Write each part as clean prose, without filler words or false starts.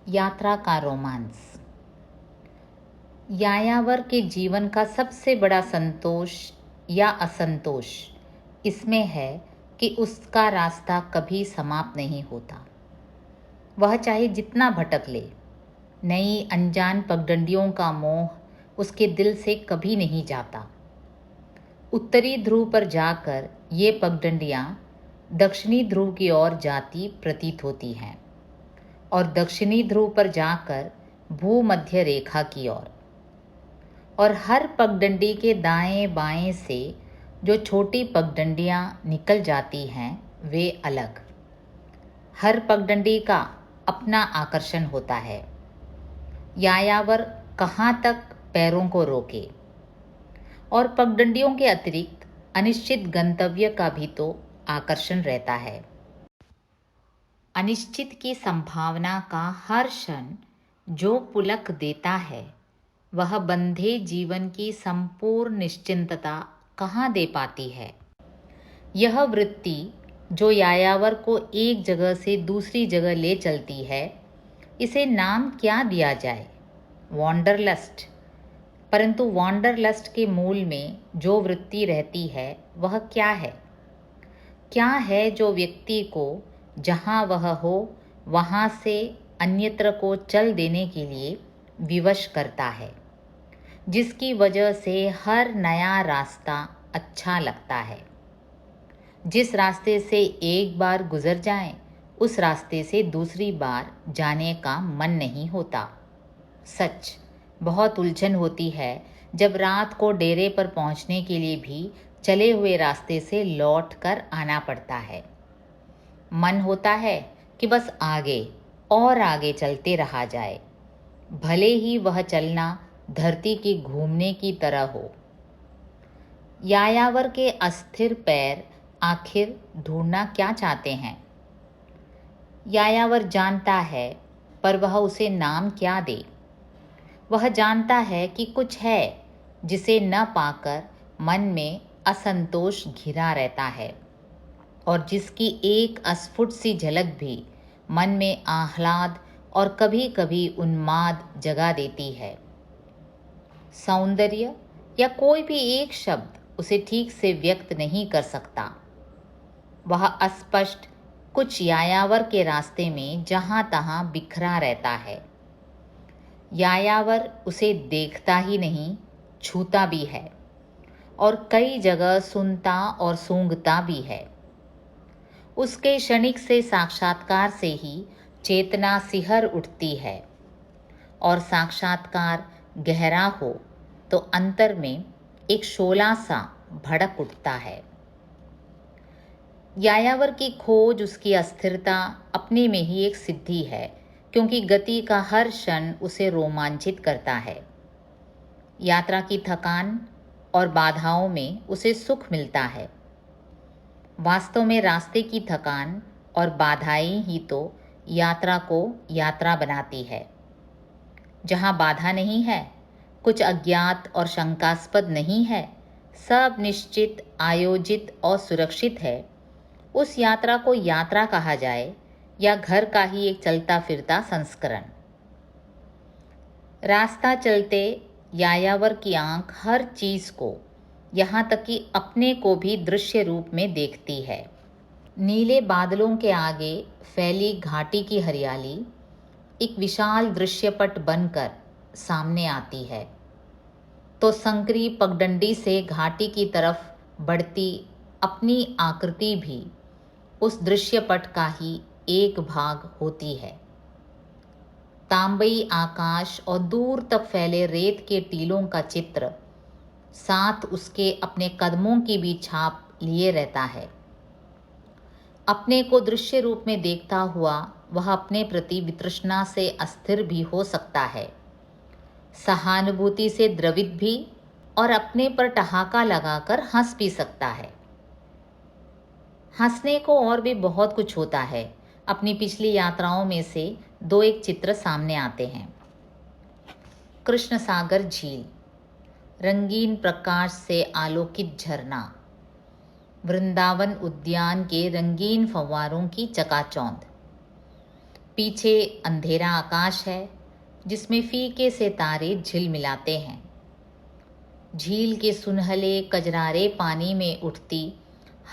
यात्रा का रोमांस। यायावर के जीवन का सबसे बड़ा संतोष या असंतोष इसमें है कि उसका रास्ता कभी समाप्त नहीं होता। वह चाहे जितना भटक ले, नई अनजान पगडंडियों का मोह उसके दिल से कभी नहीं जाता। उत्तरी ध्रुव पर जाकर ये पगडंडियाँ दक्षिणी ध्रुव की ओर जाती प्रतीत होती हैं और दक्षिणी ध्रुव पर जाकर भूमध्य रेखा की ओर। और हर पगडंडी के दाएं बाएं से जो छोटी पगडंडियाँ निकल जाती हैं वे अलग। हर पगडंडी का अपना आकर्षण होता है। यायावर कहाँ तक पैरों को रोके। और पगडंडियों के अतिरिक्त अनिश्चित गंतव्य का भी तो आकर्षण रहता है। अनिश्चित की संभावना का हर क्षण जो पुलक देता है वह बंधे जीवन की संपूर्ण निश्चिंतता कहाँ दे पाती है। यह वृत्ति जो यायावर को एक जगह से दूसरी जगह ले चलती है, इसे नाम क्या दिया जाए? वॉन्डरलस्ट। परंतु वॉन्डरलस्ट के मूल में जो वृत्ति रहती है वह क्या है? क्या है जो व्यक्ति को जहाँ वह हो वहाँ से अन्यत्र को चल देने के लिए विवश करता है, जिसकी वजह से हर नया रास्ता अच्छा लगता है। जिस रास्ते से एक बार गुजर जाएं, उस रास्ते से दूसरी बार जाने का मन नहीं होता। सच, बहुत उलझन होती है जब रात को डेरे पर पहुंचने के लिए भी चले हुए रास्ते से लौट कर आना पड़ता है। मन होता है कि बस आगे और आगे चलते रहा जाए, भले ही वह चलना धरती के घूमने की तरह हो। यायावर के अस्थिर पैर आखिर ढूंढना क्या चाहते हैं? यायावर जानता है, पर वह उसे नाम क्या दे? वह जानता है कि कुछ है जिसे न पाकर मन में असंतोष घिरा रहता है और जिसकी एक अस्फुट सी झलक भी मन में आह्लाद और कभी कभी उन्माद जगा देती है। सौंदर्य या कोई भी एक शब्द उसे ठीक से व्यक्त नहीं कर सकता। वह अस्पष्ट कुछ यायावर के रास्ते में जहाँ तहाँ बिखरा रहता है। यायावर उसे देखता ही नहीं, छूता भी है और कई जगह सुनता और सूंघता भी है। उसके क्षणिक से साक्षात्कार से ही चेतना सिहर उठती है और साक्षात्कार गहरा हो तो अंतर में एक शोला सा भड़क उठता है। यायावर की खोज, उसकी अस्थिरता अपने में ही एक सिद्धि है, क्योंकि गति का हर क्षण उसे रोमांचित करता है। यात्रा की थकान और बाधाओं में उसे सुख मिलता है। वास्तव में रास्ते की थकान और बाधाएं ही तो यात्रा को यात्रा बनाती है। जहाँ बाधा नहीं है, कुछ अज्ञात और शंकास्पद नहीं है, सब निश्चित, आयोजित और सुरक्षित है, उस यात्रा को यात्रा कहा जाए या घर का ही एक चलता फिरता संस्करण। रास्ता चलते यायावर की आंख हर चीज़ को, यहाँ तक कि अपने को भी दृश्य रूप में देखती है। नीले बादलों के आगे फैली घाटी की हरियाली एक विशाल दृश्यपट बनकर सामने आती है, तो संकरी पगडंडी से घाटी की तरफ बढ़ती अपनी आकृति भी उस दृश्यपट का ही एक भाग होती है। तांबई आकाश और दूर तक फैले रेत के टीलों का चित्र साथ उसके अपने कदमों की भी छाप लिए रहता है। अपने को दृश्य रूप में देखता हुआ वह अपने प्रति वितृष्णा से अस्थिर भी हो सकता है, सहानुभूति से द्रवित भी, और अपने पर ठहाका लगाकर हंस भी सकता है। हंसने को और भी बहुत कुछ होता है। अपनी पिछली यात्राओं में से दो एक चित्र सामने आते हैं। कृष्ण सागर झील, रंगीन प्रकाश से आलोकित झरना, वृंदावन उद्यान के रंगीन फव्वारों की चकाचौंध, पीछे अंधेरा आकाश है जिसमें फीके से तारे झिलमिलाते हैं। झील के सुनहले कजरारे पानी में उठती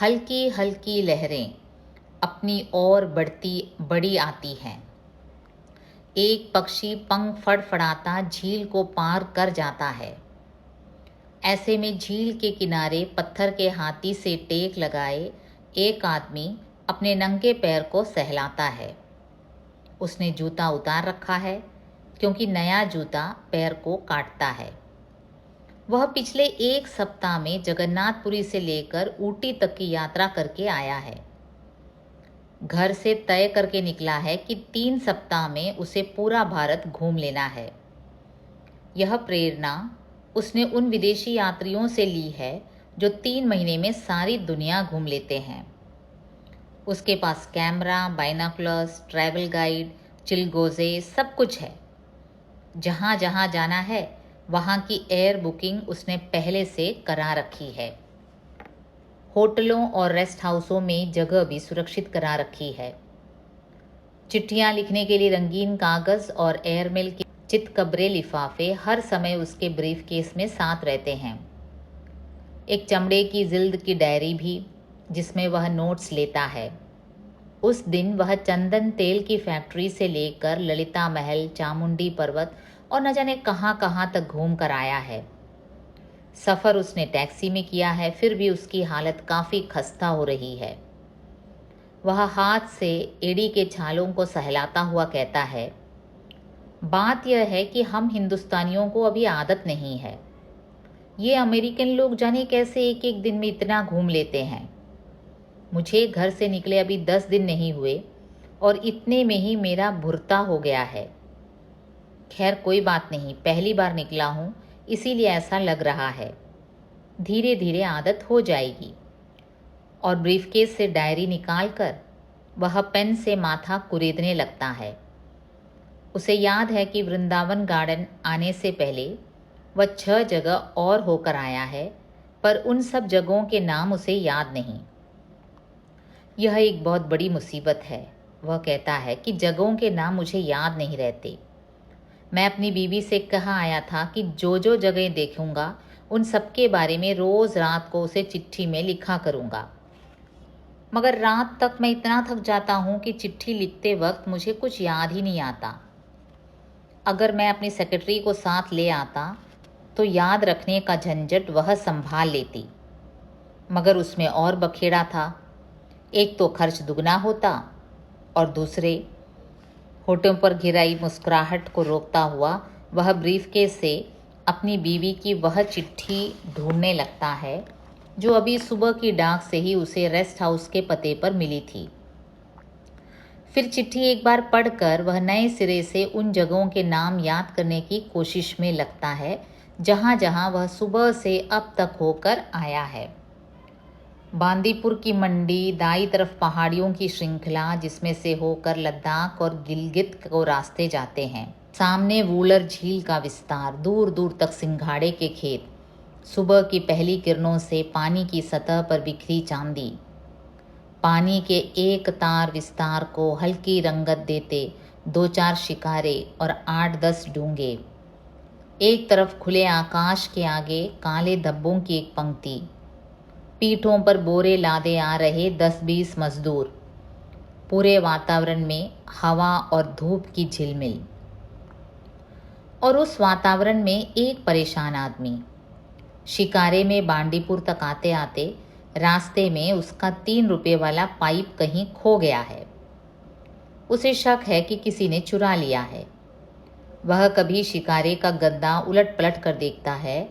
हल्की हल्की लहरें अपनी ओर बड़ी आती हैं। एक पक्षी पंख फड़फड़ाता झील को पार कर जाता है। ऐसे में झील के किनारे पत्थर के हाथी से टेक लगाए एक आदमी अपने नंगे पैर को सहलाता है। उसने जूता उतार रखा है क्योंकि नया जूता पैर को काटता है। वह पिछले एक सप्ताह में जगन्नाथपुरी से लेकर ऊटी तक की यात्रा करके आया है। घर से तय करके निकला है कि 3 सप्ताह में उसे पूरा भारत घूम लेना है। यह प्रेरणा उसने उन विदेशी यात्रियों से ली है जो 3 महीने में सारी दुनिया घूम लेते हैं। उसके पास कैमरा, बाइनोकुलर्स, ट्रैवल गाइड, चिलगोजे सब कुछ है। जहाँ जहाँ जाना है वहाँ की एयर बुकिंग उसने पहले से करा रखी है। होटलों और रेस्ट हाउसों में जगह भी सुरक्षित करा रखी है। चिट्ठियाँ लिखने के लिए रंगीन कागज़ और एयरमेल के चितकबरे लिफाफे हर समय उसके ब्रीफ केस में साथ रहते हैं। एक चमड़े की जिल्द की डायरी भी जिसमें वह नोट्स लेता है। उस दिन वह चंदन तेल की फैक्ट्री से लेकर ललिता महल, चामुंडी पर्वत और न जाने कहाँ कहाँ तक घूम कर आया है। सफ़र उसने टैक्सी में किया है, फिर भी उसकी हालत काफ़ी खस्ता हो रही है। वह हाथ से एड़ी के छालों को सहलाता हुआ कहता है, बात यह है कि हम हिंदुस्तानियों को अभी आदत नहीं है। ये अमेरिकन लोग जाने कैसे एक एक दिन में इतना घूम लेते हैं। मुझे घर से निकले अभी 10 दिन नहीं हुए और इतने में ही मेरा भुरता हो गया है। खैर कोई बात नहीं, पहली बार निकला हूँ इसीलिए ऐसा लग रहा है। धीरे धीरे आदत हो जाएगी। और ब्रीफकेस से डायरी निकालकर वह पेन से माथा कुरेदने लगता है। उसे याद है कि वृंदावन गार्डन आने से पहले वह 6 जगह और होकर आया है, पर उन सब जगहों के नाम उसे याद नहीं। यह एक बहुत बड़ी मुसीबत है। वह कहता है कि जगहों के नाम मुझे याद नहीं रहते। मैं अपनी बीवी से कहा आया था कि जो जो जगह देखूंगा उन सब के बारे में रोज़ रात को उसे चिट्ठी में लिखा करूंगा। मगर रात तक मैं इतना थक जाता हूँ कि चिट्ठी लिखते वक्त मुझे कुछ याद ही नहीं आता। अगर मैं अपनी सेक्रेटरी को साथ ले आता तो याद रखने का झंझट वह संभाल लेती, मगर उसमें और बखेड़ा था। एक तो खर्च दुगना होता और दूसरे, होठों पर घिराई मुस्कुराहट को रोकता हुआ वह ब्रीफकेस से अपनी बीवी की वह चिट्ठी ढूंढने लगता है जो अभी सुबह की डाक से ही उसे रेस्ट हाउस के पते पर मिली थी। फिर चिट्ठी एक बार पढ़कर वह नए सिरे से उन जगहों के नाम याद करने की कोशिश में लगता है जहाँ जहाँ वह सुबह से अब तक होकर आया है। बांदीपुर की मंडी, दाईं तरफ पहाड़ियों की श्रृंखला जिसमें से होकर लद्दाख और गिलगित को रास्ते जाते हैं। सामने वूलर झील का विस्तार, दूर दूर तक सिंघाड़े के खेत, सुबह की पहली किरणों से पानी की सतह पर बिखरी चांदी, पानी के एक तार विस्तार को हल्की रंगत देते 2-4 शिकारे और 8-10 डूंगे। एक तरफ खुले आकाश के आगे काले धब्बों की एक पंक्ति, पीठों पर बोरे लादे आ रहे 10-20 मजदूर, पूरे वातावरण में हवा और धूप की झिलमिल। और उस वातावरण में एक परेशान आदमी। शिकारे में बांदीपुर तक आते आते रास्ते में उसका 3 रुपये वाला पाइप कहीं खो गया है। उसे शक है कि किसी ने चुरा लिया है। वह कभी शिकारे का गद्दा उलट पलट कर देखता है,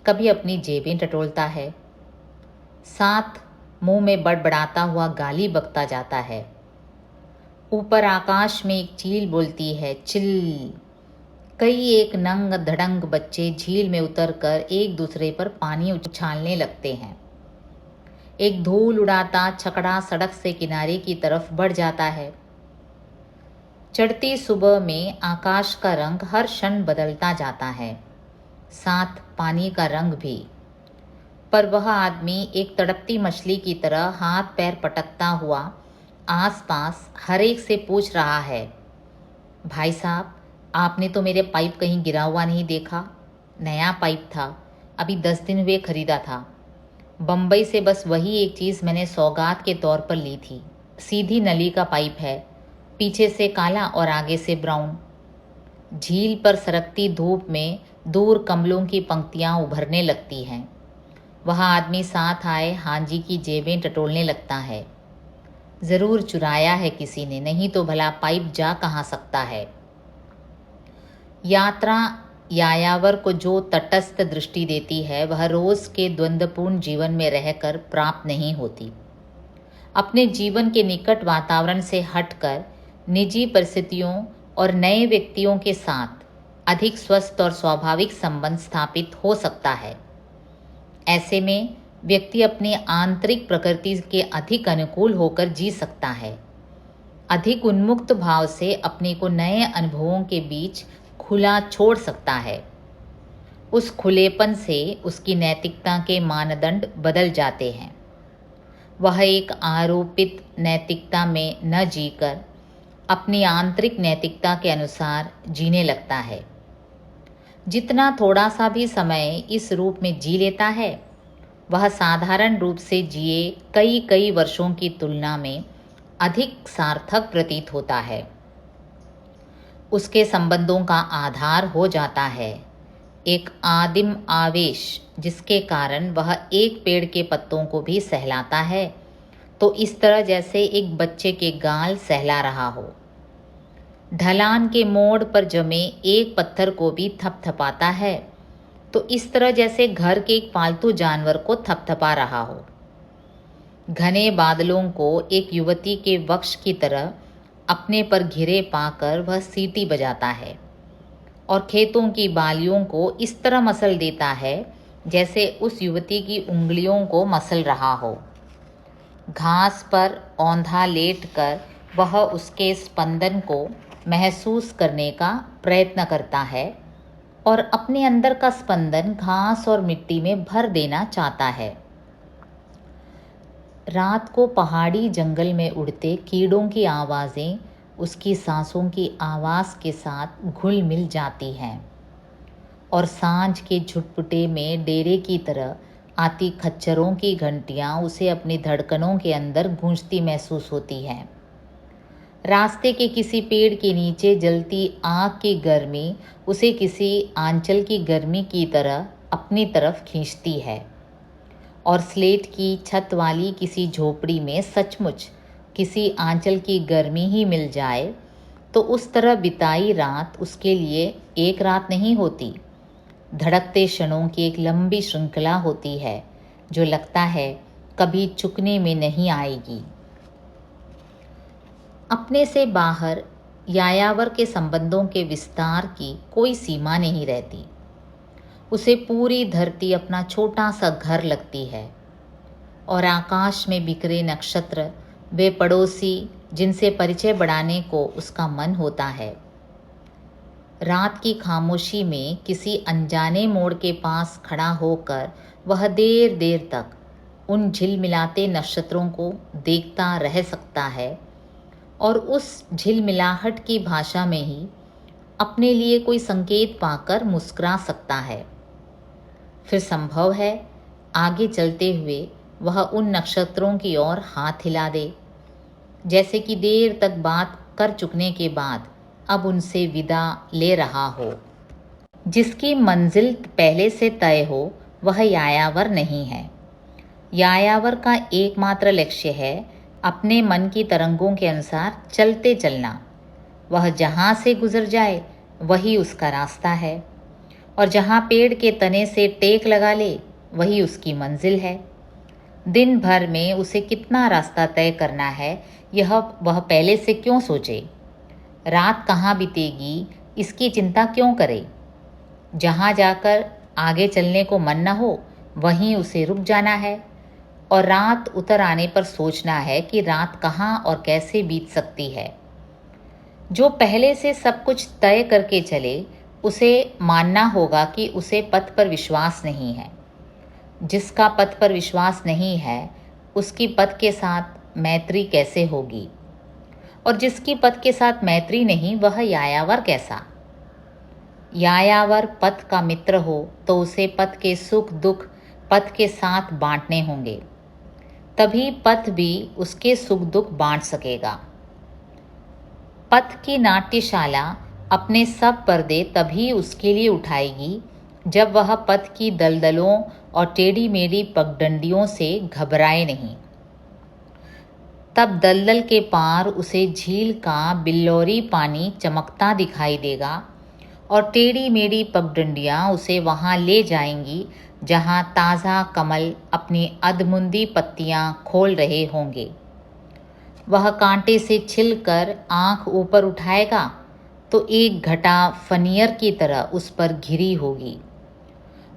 कभी अपनी जेबें टटोलता है, साथ मुंह में बड़बड़ाता हुआ गाली बकता जाता है। ऊपर आकाश में एक चील बोलती है, चिल। कई एक नंग धड़ंग बच्चे झील में उतरकर एक दूसरे पर पानी उछालने लगते हैं। एक धूल उड़ाता छकड़ा सड़क से किनारे की तरफ बढ़ जाता है। चढ़ती सुबह में आकाश का रंग हर क्षण बदलता जाता है, साथ पानी का रंग भी। पर वह आदमी एक तड़पती मछली की तरह हाथ पैर पटकता हुआ आसपास हर एक से पूछ रहा है, भाई साहब, आपने तो मेरे पाइप कहीं गिरा हुआ नहीं देखा? नया पाइप था, अभी 10 दिन हुए खरीदा था। बम्बई से बस वही एक चीज़ मैंने सौगात के तौर पर ली थी। सीधी नली का पाइप है, पीछे से काला और आगे से ब्राउन। झील पर सरकती धूप में दूर कमलों की पंक्तियां उभरने लगती हैं। वह आदमी साथ आए हांजी की जेबें टटोलने लगता है। ज़रूर चुराया है किसी ने, नहीं तो भला पाइप जा कहाँ सकता है। यात्रा यायावर को जो तटस्थ दृष्टि देती है वह रोज़ के द्वंद्वपूर्ण जीवन में रहकर प्राप्त नहीं होती। अपने जीवन के निकट वातावरण से हटकर निजी परिस्थितियों और नए व्यक्तियों के साथ अधिक स्वस्थ और स्वाभाविक संबंध स्थापित हो सकता है। ऐसे में व्यक्ति अपनी आंतरिक प्रकृति के अधिक अनुकूल होकर जी सकता है, अधिक उन्मुक्त भाव से अपने को नए अनुभवों के बीच खुला छोड़ सकता है। उस खुलेपन से उसकी नैतिकता के मानदंड बदल जाते हैं। वह एक आरोपित नैतिकता में न जीकर अपनी आंतरिक नैतिकता के अनुसार जीने लगता है। जितना थोड़ा सा भी समय इस रूप में जी लेता है, वह साधारण रूप से जिए कई कई वर्षों की तुलना में अधिक सार्थक प्रतीत होता है। उसके संबंधों का आधार हो जाता है एक आदिम आवेश, जिसके कारण वह एक पेड़ के पत्तों को भी सहलाता है, तो इस तरह जैसे एक बच्चे के गाल सहला रहा हो। ढलान के मोड़ पर जमे एक पत्थर को भी थपथपाता है, तो इस तरह जैसे घर के एक पालतू जानवर को थपथपा रहा हो। घने बादलों को एक युवती के वक्ष की तरह अपने पर घिरे पाकर वह सीटी बजाता है और खेतों की बालियों को इस तरह मसल देता है जैसे उस युवती की उंगलियों को मसल रहा हो। घास पर औंधा लेटकर वह उसके स्पंदन को महसूस करने का प्रयत्न करता है और अपने अंदर का स्पंदन घास और मिट्टी में भर देना चाहता है। रात को पहाड़ी जंगल में उड़ते कीड़ों की आवाज़ें उसकी सांसों की आवाज़ के साथ घुल मिल जाती हैं और सांझ के झुटपुटे में डेरे की तरह आती खच्चरों की घंटियां उसे अपनी धड़कनों के अंदर गूंजती महसूस होती हैं। रास्ते के किसी पेड़ के नीचे जलती आग की गर्मी उसे किसी आंचल की गर्मी की तरह अपनी तरफ खींचती है और स्लेट की छत वाली किसी झोपड़ी में सचमुच किसी आंचल की गर्मी ही मिल जाए तो उस तरह बिताई रात उसके लिए एक रात नहीं होती, धड़कते क्षणों की एक लंबी श्रृंखला होती है जो लगता है कभी चुकने में नहीं आएगी। अपने से बाहर यायावर के संबंधों के विस्तार की कोई सीमा नहीं रहती। उसे पूरी धरती अपना छोटा सा घर लगती है और आकाश में बिखरे नक्षत्र वे पड़ोसी जिनसे परिचय बढ़ाने को उसका मन होता है। रात की खामोशी में किसी अनजाने मोड़ के पास खड़ा होकर वह देर देर तक उन झिलमिलाते नक्षत्रों को देखता रह सकता है और उस झिलमिलाहट की भाषा में ही अपने लिए कोई संकेत पाकर मुस्कुरा सकता है। फिर संभव है आगे चलते हुए वह उन नक्षत्रों की ओर हाथ हिला दे, जैसे कि देर तक बात कर चुकने के बाद अब उनसे विदा ले रहा हो। जिसकी मंजिल पहले से तय हो वह यायावर नहीं है। यायावर का एकमात्र लक्ष्य है अपने मन की तरंगों के अनुसार चलते चलना। वह जहाँ से गुजर जाए वही उसका रास्ता है और जहाँ पेड़ के तने से टेक लगा ले वही उसकी मंजिल है। दिन भर में उसे कितना रास्ता तय करना है यह वह पहले से क्यों सोचे। रात कहाँ बीतेगी इसकी चिंता क्यों करे। जहाँ जाकर आगे चलने को मन न हो वहीं उसे रुक जाना है और रात उतर आने पर सोचना है कि रात कहाँ और कैसे बीत सकती है। जो पहले से सब कुछ तय करके चले उसे मानना होगा कि उसे पथ पर विश्वास नहीं है। जिसका पथ पर विश्वास नहीं है उसकी पथ के साथ मैत्री कैसे होगी। और जिसकी पथ के साथ मैत्री नहीं, वह यायावर कैसा? यायावर पथ का मित्र हो तो उसे पथ के सुख दुख पथ के साथ बांटने होंगे, तभी पथ भी उसके सुख दुख बांट सकेगा। पथ की नाट्यशाला अपने सब पर्दे तभी उसके लिए उठाएगी जब वह पथ की दलदलों और टेढ़ी मेढ़ी पगडंडियों से घबराए नहीं। तब दलदल के पार उसे झील का बिल्लौरी पानी चमकता दिखाई देगा और टेढ़ी मेढ़ी पगडंडियाँ उसे वहाँ ले जाएंगी जहाँ ताज़ा कमल अपनी अधमुंदी पत्तियाँ खोल रहे होंगे। वह कांटे से छिलकर आँख ऊपर उठाएगा तो एक घटा फनियर की तरह उस पर घिरी होगी,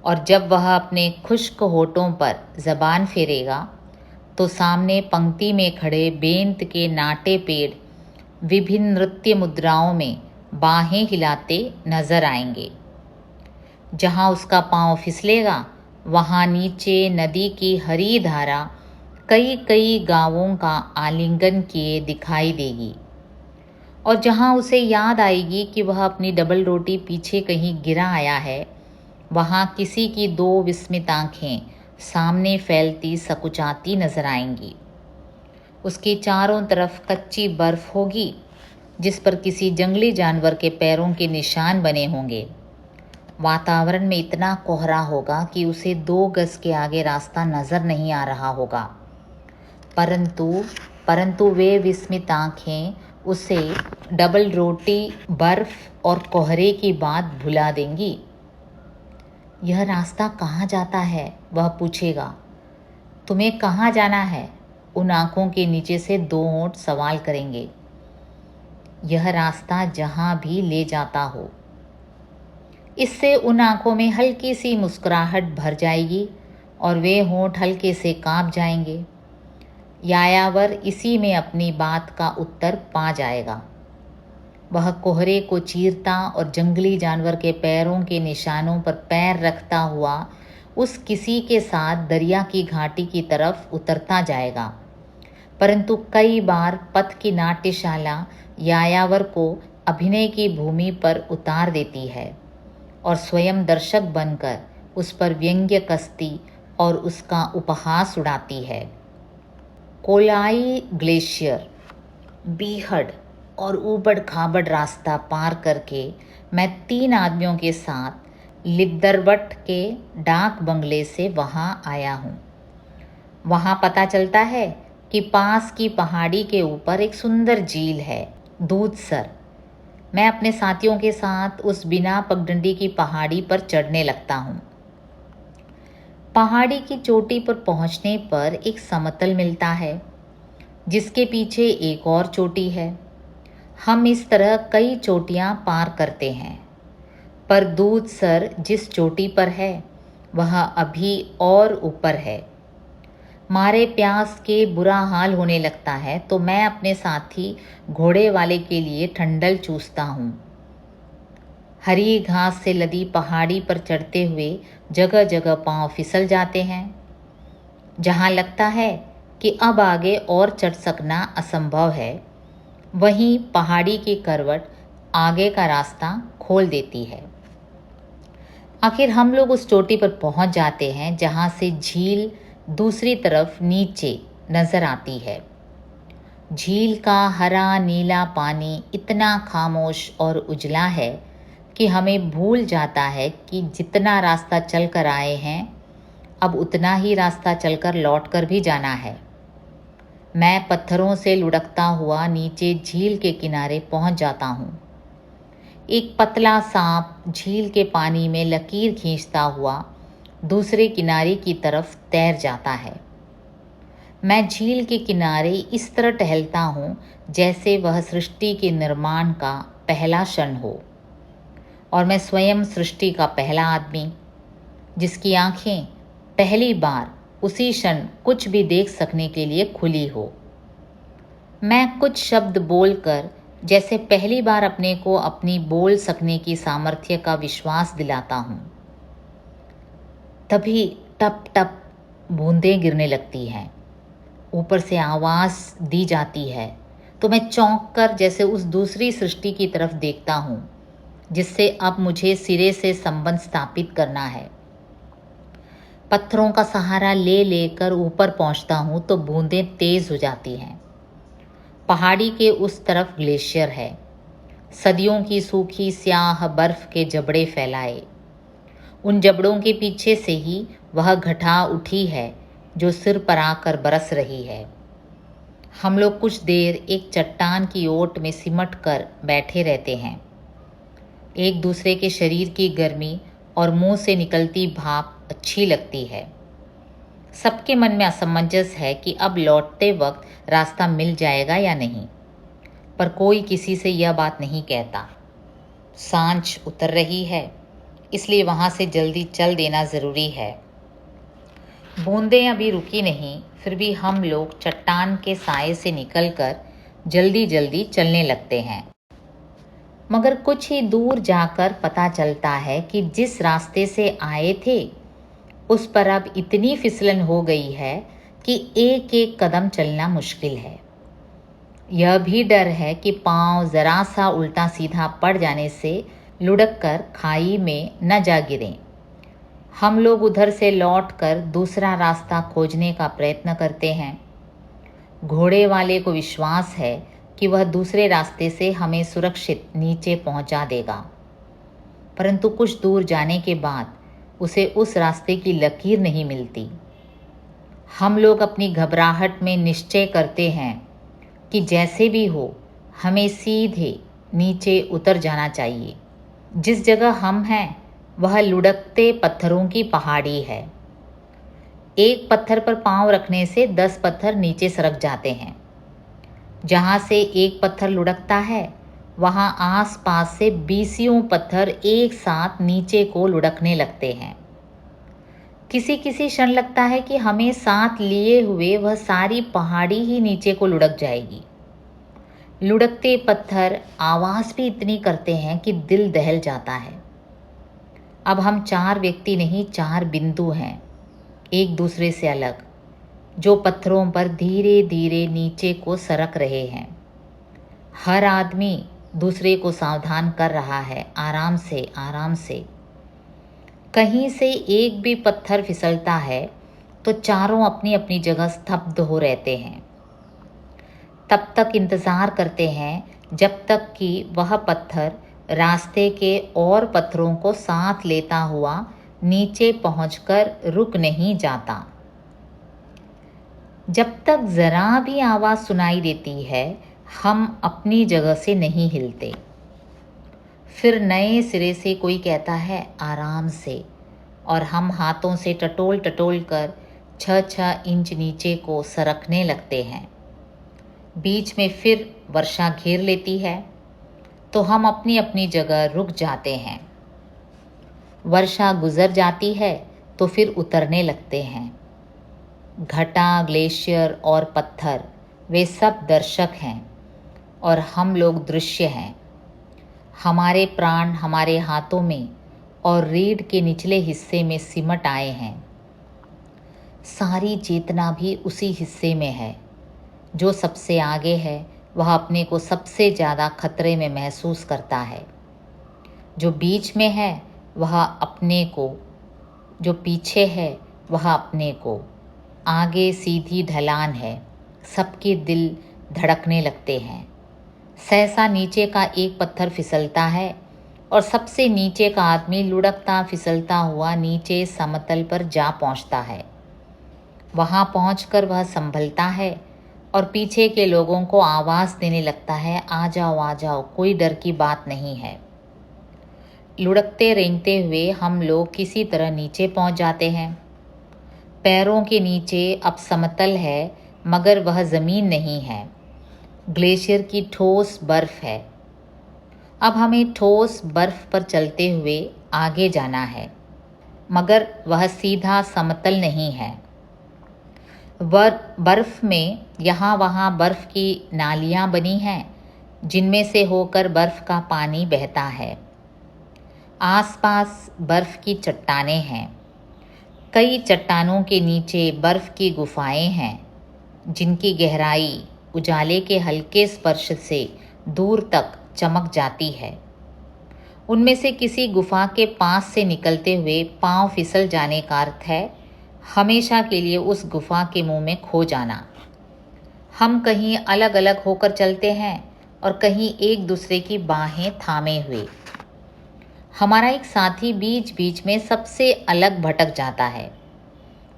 और जब वह अपने खुश्क होठों पर ज़बान फेरेगा तो सामने पंक्ति में खड़े बेंत के नाटे पेड़ विभिन्न नृत्य मुद्राओं में बाहें हिलाते नजर आएंगे। जहाँ उसका पांव फिसलेगा वहाँ नीचे नदी की हरी धारा कई कई गांवों का आलिंगन किए दिखाई देगी, और जहाँ उसे याद आएगी कि वह अपनी डबल रोटी पीछे कहीं गिरा आया है, वहाँ किसी की दो विस्मित आँखें सामने फैलती सकुचाती नजर आएंगी। उसके चारों तरफ कच्ची बर्फ होगी जिस पर किसी जंगली जानवर के पैरों के निशान बने होंगे। वातावरण में इतना कोहरा होगा कि उसे 2 गज के आगे रास्ता नजर नहीं आ रहा होगा, परंतु वे विस्मित आँखें उसे डबल रोटी, बर्फ और कोहरे की बात भुला देंगी। यह रास्ता कहाँ जाता है? वह पूछेगा। तुम्हें कहाँ जाना है? उन आँखों के नीचे से 2 होंठ सवाल करेंगे। यह रास्ता जहाँ भी ले जाता हो। इससे उन आँखों में हल्की सी मुस्कुराहट भर जाएगी और वे होंठ हल्के से काँप जाएंगे। यायावर इसी में अपनी बात का उत्तर पा जाएगा। वह कोहरे को चीरता और जंगली जानवर के पैरों के निशानों पर पैर रखता हुआ उस किसी के साथ दरिया की घाटी की तरफ उतरता जाएगा। परंतु कई बार पथ की नाट्यशाला यायावर को अभिनय की भूमि पर उतार देती है और स्वयं दर्शक बनकर उस पर व्यंग्य कसती और उसका उपहास उड़ाती है। कोलाई ग्लेशियर, बीहड़ और ऊबड़ खाबड़ रास्ता पार करके मैं 3 आदमियों के साथ लिद्दरवट के डाक बंगले से वहाँ आया हूँ। वहाँ पता चलता है कि पास की पहाड़ी के ऊपर एक सुंदर झील है, दूधसर। मैं अपने साथियों के साथ उस बिना पगडंडी की पहाड़ी पर चढ़ने लगता हूँ। पहाड़ी की चोटी पर पहुँचने पर एक समतल मिलता है जिसके पीछे एक और चोटी है। हम इस तरह कई चोटियाँ पार करते हैं, पर दूधसर जिस चोटी पर है वह अभी और ऊपर है। मारे प्यास के बुरा हाल होने लगता है तो मैं अपने साथी घोड़े वाले के लिए ठंडल चूसता हूँ। हरी घास से लदी पहाड़ी पर चढ़ते हुए जगह जगह पांव फिसल जाते हैं। जहाँ लगता है कि अब आगे और चढ़ सकना असंभव है, वहीं पहाड़ी की करवट आगे का रास्ता खोल देती है। आखिर हम लोग उस चोटी पर पहुंच जाते हैं जहाँ से झील दूसरी तरफ नीचे नजर आती है। झील का हरा नीला पानी इतना खामोश और उजला है कि हमें भूल जाता है कि जितना रास्ता चल कर आए हैं अब उतना ही रास्ता चलकर लौट कर भी जाना है। मैं पत्थरों से लुढ़कता हुआ नीचे झील के किनारे पहुंच जाता हूँ। एक पतला सांप झील के पानी में लकीर खींचता हुआ दूसरे किनारे की तरफ तैर जाता है। मैं झील के किनारे इस तरह टहलता हूँ जैसे वह सृष्टि के निर्माण का पहला क्षण हो, और मैं स्वयं सृष्टि का पहला आदमी जिसकी आँखें पहली बार उसी क्षण कुछ भी देख सकने के लिए खुली हो। मैं कुछ शब्द बोलकर जैसे पहली बार अपने को अपनी बोल सकने की सामर्थ्य का विश्वास दिलाता हूँ। तभी टप टप बूंदें गिरने लगती हैं। ऊपर से आवाज़ दी जाती है, तो मैं चौंक कर जैसे उस दूसरी सृष्टि की तरफ देखता हूँ जिससे अब मुझे सिरे से संबंध स्थापित करना है। पत्थरों का सहारा ले लेकर ऊपर पहुँचता हूँ तो बूंदें तेज हो जाती हैं। पहाड़ी के उस तरफ ग्लेशियर है, सदियों की सूखी स्याह बर्फ के जबड़े फैलाए। उन जबड़ों के पीछे से ही वह घटा उठी है जो सिर पर आकर बरस रही है। हम लोग कुछ देर एक चट्टान की ओट में सिमट कर बैठे रहते हैं। एक दूसरे के शरीर की गर्मी और मुंह से निकलती भाप अच्छी लगती है। सबके मन में असमंजस है कि अब लौटते वक्त रास्ता मिल जाएगा या नहीं, पर कोई किसी से यह बात नहीं कहता। सांझ उतर रही है, इसलिए वहाँ से जल्दी चल देना ज़रूरी है। बूंदें अभी रुकी नहीं, फिर भी हम लोग चट्टान के साए से निकलकर जल्दी जल्दी चलने लगते हैं। मगर कुछ ही दूर जाकर पता चलता है कि जिस रास्ते से आए थे उस पर अब इतनी फिसलन हो गई है कि एक एक कदम चलना मुश्किल है। यह भी डर है कि पाँव ज़रा सा उल्टा सीधा पड़ जाने से लुढ़क कर खाई में न जा गिरें। हम लोग उधर से लौटकर दूसरा रास्ता खोजने का प्रयत्न करते हैं। घोड़े वाले को विश्वास है कि वह दूसरे रास्ते से हमें सुरक्षित नीचे पहुंचा देगा, परंतु कुछ दूर जाने के बाद उसे उस रास्ते की लकीर नहीं मिलती। हम लोग अपनी घबराहट में निश्चय करते हैं कि जैसे भी हो हमें सीधे नीचे उतर जाना चाहिए। जिस जगह हम हैं वह लुढ़कते पत्थरों की पहाड़ी है। एक पत्थर पर पांव रखने से 10 पत्थर नीचे सरक जाते हैं। जहाँ से एक पत्थर लुढ़कता है वहाँ आस-पास से 20 पत्थर एक साथ नीचे को लुढ़कने लगते हैं। किसी किसी क्षण लगता है कि हमें साथ लिए हुए वह सारी पहाड़ी ही नीचे को लुढ़क जाएगी। लुढ़कते पत्थर आवाज़ भी इतनी करते हैं कि दिल दहल जाता है। अब हम 4 व्यक्ति नहीं 4 बिंदु हैं, एक दूसरे से अलग, जो पत्थरों पर धीरे धीरे नीचे को सरक रहे हैं। हर आदमी दूसरे को सावधान कर रहा है, आराम से आराम से। कहीं से एक भी पत्थर फिसलता है तो चारों अपनी अपनी जगह स्तब्ध हो रहते हैं। तब तक इंतज़ार करते हैं जब तक कि वह पत्थर रास्ते के और पत्थरों को साथ लेता हुआ नीचे पहुंचकर रुक नहीं जाता। जब तक ज़रा भी आवाज़ सुनाई देती है हम अपनी जगह से नहीं हिलते। फिर नए सिरे से कोई कहता है आराम से, और हम हाथों से टटोल टटोल कर 6-6 इंच नीचे को सरकने लगते हैं। बीच में फिर वर्षा घेर लेती है तो हम अपनी अपनी जगह रुक जाते हैं। वर्षा गुजर जाती है तो फिर उतरने लगते हैं। घटा, ग्लेशियर और पत्थर वे सब दर्शक हैं और हम लोग दृश्य हैं। हमारे प्राण हमारे हाथों में और रीढ़ के निचले हिस्से में सिमट आए हैं। सारी चेतना भी उसी हिस्से में है। जो सबसे आगे है वह अपने को सबसे ज़्यादा खतरे में महसूस करता है। जो बीच में है वह अपने को, जो पीछे है वह अपने को। आगे सीधी ढलान है, सबके दिल धड़कने लगते हैं। सहसा नीचे का एक पत्थर फिसलता है और सबसे नीचे का आदमी लुढ़कता फिसलता हुआ नीचे समतल पर जा पहुंचता है। वहां पहुंचकर वह संभलता है और पीछे के लोगों को आवाज़ देने लगता है, आ जाओ, कोई डर की बात नहीं है। लुढ़कते रेंगते हुए हम लोग किसी तरह नीचे पहुंच जाते हैं। पैरों के नीचे अब समतल है मगर वह ज़मीन नहीं है, ग्लेशियर की ठोस बर्फ़ है। अब हमें ठोस बर्फ़ पर चलते हुए आगे जाना है, मगर वह सीधा समतल नहीं है। बर्फ़ में यहाँ वहाँ बर्फ़ की नालियाँ बनी हैं जिनमें से होकर बर्फ़ का पानी बहता है। आसपास बर्फ़ की चट्टानें हैं। कई चट्टानों के नीचे बर्फ़ की गुफाएं हैं जिनकी गहराई उजाले के हल्के स्पर्श से दूर तक चमक जाती है। उनमें से किसी गुफा के पास से निकलते हुए पांव फिसल जाने का अर्थ है हमेशा के लिए उस गुफा के मुंह में खो जाना। हम कहीं अलग अलग होकर चलते हैं और कहीं एक दूसरे की बाहें थामे हुए। हमारा एक साथी बीच बीच में सबसे अलग भटक जाता है।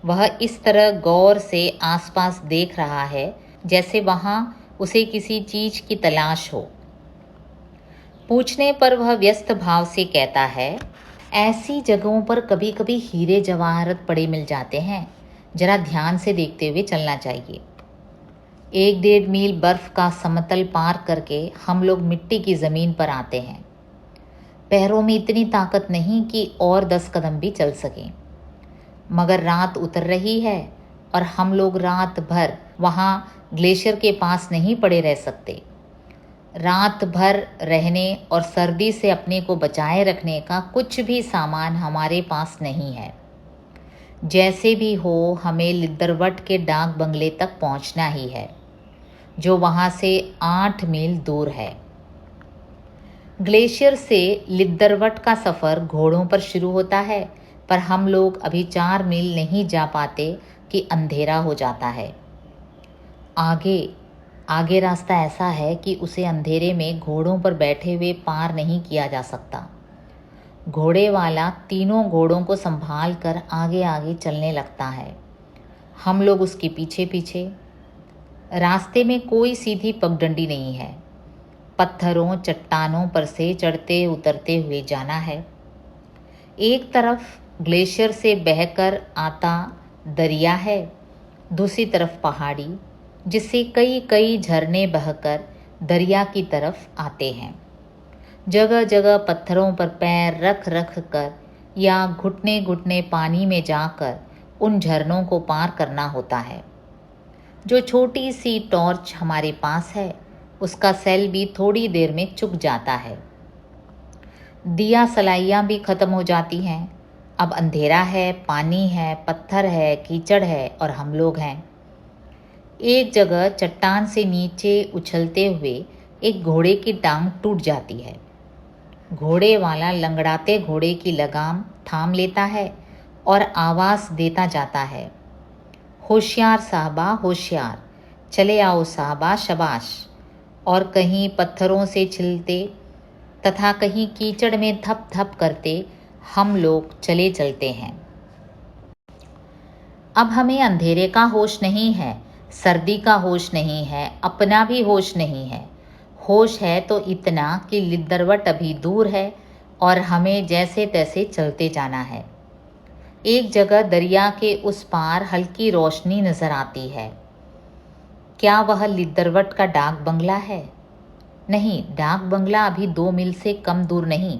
वह इस तरह गौर से आसपास देख रहा है जैसे वहाँ उसे किसी चीज की तलाश हो। पूछने पर वह व्यस्त भाव से कहता है, ऐसी जगहों पर कभी कभी हीरे जवाहरात पड़े मिल जाते हैं, जरा ध्यान से देखते हुए चलना चाहिए। 1-1.5 मील बर्फ का समतल पार करके हम लोग मिट्टी की ज़मीन पर आते हैं। पैरों में इतनी ताकत नहीं कि और 10 कदम भी चल सकें, मगर रात उतर रही है और हम लोग रात भर वहाँ ग्लेशियर के पास नहीं पड़े रह सकते। रात भर रहने और सर्दी से अपने को बचाए रखने का कुछ भी सामान हमारे पास नहीं है। जैसे भी हो हमें लिद्दरवट के डाक बंगले तक पहुंचना ही है, जो वहां से 8 मील दूर है। ग्लेशियर से लिद्दरवट का सफ़र घोड़ों पर शुरू होता है, पर हम लोग अभी 4 मील नहीं जा पाते कि अंधेरा हो जाता है। आगे रास्ता ऐसा है कि उसे अंधेरे में घोड़ों पर बैठे हुए पार नहीं किया जा सकता। घोड़े वाला तीनों घोड़ों को संभाल कर आगे आगे चलने लगता है, हम लोग उसके पीछे पीछे। रास्ते में कोई सीधी पगडंडी नहीं है, पत्थरों चट्टानों पर से चढ़ते उतरते हुए जाना है। एक तरफ ग्लेशियर से बहकर आता दरिया है, दूसरी तरफ पहाड़ी, जिससे कई कई झरने बहकर दरिया की तरफ आते हैं। जगह जगह पत्थरों पर पैर रख रख कर या घुटने घुटने पानी में जाकर उन झरनों को पार करना होता है। जो छोटी सी टॉर्च हमारे पास है, उसका सेल भी थोड़ी देर में चुक जाता है। दिया सलाइयाँ भी ख़त्म हो जाती हैं। अब अंधेरा है, पानी है, पत्थर है, कीचड़ है और हम लोग हैं। एक जगह चट्टान से नीचे उछलते हुए एक घोड़े की टांग टूट जाती है। घोड़े वाला लंगड़ाते घोड़े की लगाम थाम लेता है और आवाज़ देता जाता है, होशियार साहबा होशियार, चले आओ साहबा शबाश। और कहीं पत्थरों से छिलते तथा कहीं कीचड़ में धप धप करते हम लोग चले चलते हैं। अब हमें अंधेरे का होश नहीं है, सर्दी का होश नहीं है, अपना भी होश नहीं है। होश है तो इतना कि लिद्दरवट अभी दूर है और हमें जैसे तैसे चलते जाना है। एक जगह दरिया के उस पार हल्की रोशनी नजर आती है। क्या वह लिद्दरवट का डाक बंगला है? नहीं, डाक बंगला अभी 2 मील से कम दूर नहीं।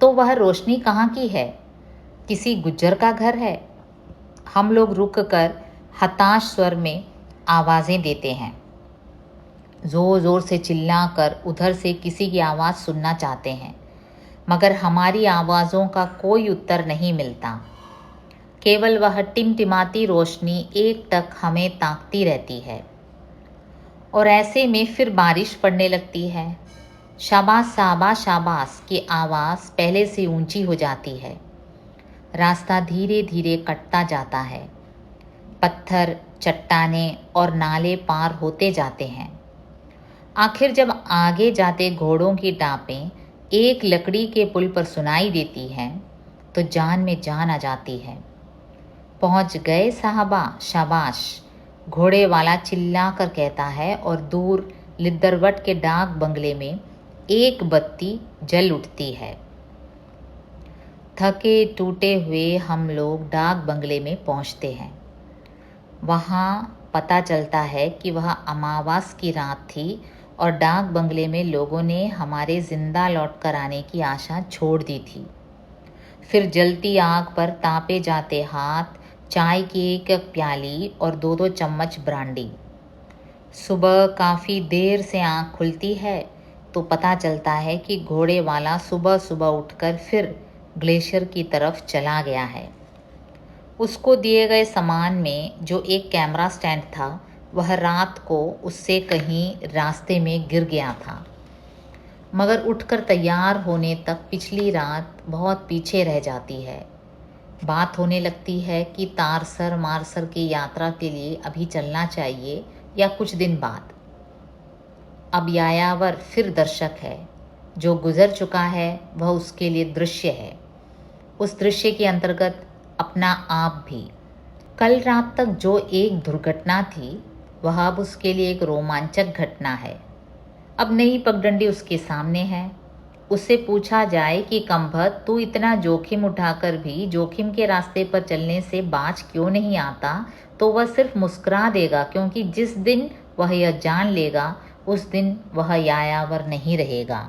तो वह रोशनी कहाँ की है? किसी गुज्जर का घर है? हम लोग रुक कर हताश स्वर में आवाज़ें देते हैं, ज़ोर ज़ोर से चिल्लाकर उधर से किसी की आवाज़ सुनना चाहते हैं, मगर हमारी आवाज़ों का कोई उत्तर नहीं मिलता। केवल वह टिमटिमाती रोशनी एकटक हमें ताकती रहती है। और ऐसे में फिर बारिश पड़ने लगती है। शाबाश शाबाश शाबाश की आवाज़ पहले से ऊंची हो जाती है। रास्ता धीरे धीरे कटता जाता है। पत्थर, चट्टानें और नाले पार होते जाते हैं। आखिर जब आगे जाते घोड़ों की टापें एक लकड़ी के पुल पर सुनाई देती हैं, तो जान में जान आ जाती है। पहुंच गए साहबा शाबाश, घोड़े वाला चिल्ला कर कहता है और दूर लिद्दरवट के डाक बंगले में एक बत्ती जल उठती है। थके टूटे हुए हम लोग डाक बंगले में पहुंचते हैं। वहाँ पता चलता है कि वह अमावस की रात थी और डाक बंगले में लोगों ने हमारे जिंदा लौट कर आने की आशा छोड़ दी थी। फिर जलती आग पर तापे जाते हाथ, चाय की एक प्याली और 2-2 चम्मच ब्रांडी। सुबह काफ़ी देर से आँख खुलती है तो पता चलता है कि घोड़े वाला सुबह सुबह उठकर फिर ग्लेशियर की तरफ चला गया है। उसको दिए गए सामान में जो एक कैमरा स्टैंड था, वह रात को उससे कहीं रास्ते में गिर गया था, मगर उठकर तैयार होने तक पिछली रात बहुत पीछे रह जाती है। बात होने लगती है कि तारसर मारसर की यात्रा के लिए अभी चलना चाहिए या कुछ दिन बाद। अब यायावर फिर दर्शक है, जो गुजर चुका है वह उसके लिए दृश्य है, उस दृश्य के अंतर्गत अपना आप भी। कल रात तक जो एक दुर्घटना थी वह अब उसके लिए एक रोमांचक घटना है। अब नई पगडंडी उसके सामने है। उससे पूछा जाए कि कमबख्त तू इतना जोखिम उठाकर भी जोखिम के रास्ते पर चलने से बाज क्यों नहीं आता, तो वह सिर्फ मुस्कुरा देगा, क्योंकि जिस दिन वह यह जान लेगा उस दिन वह यायावर नहीं रहेगा।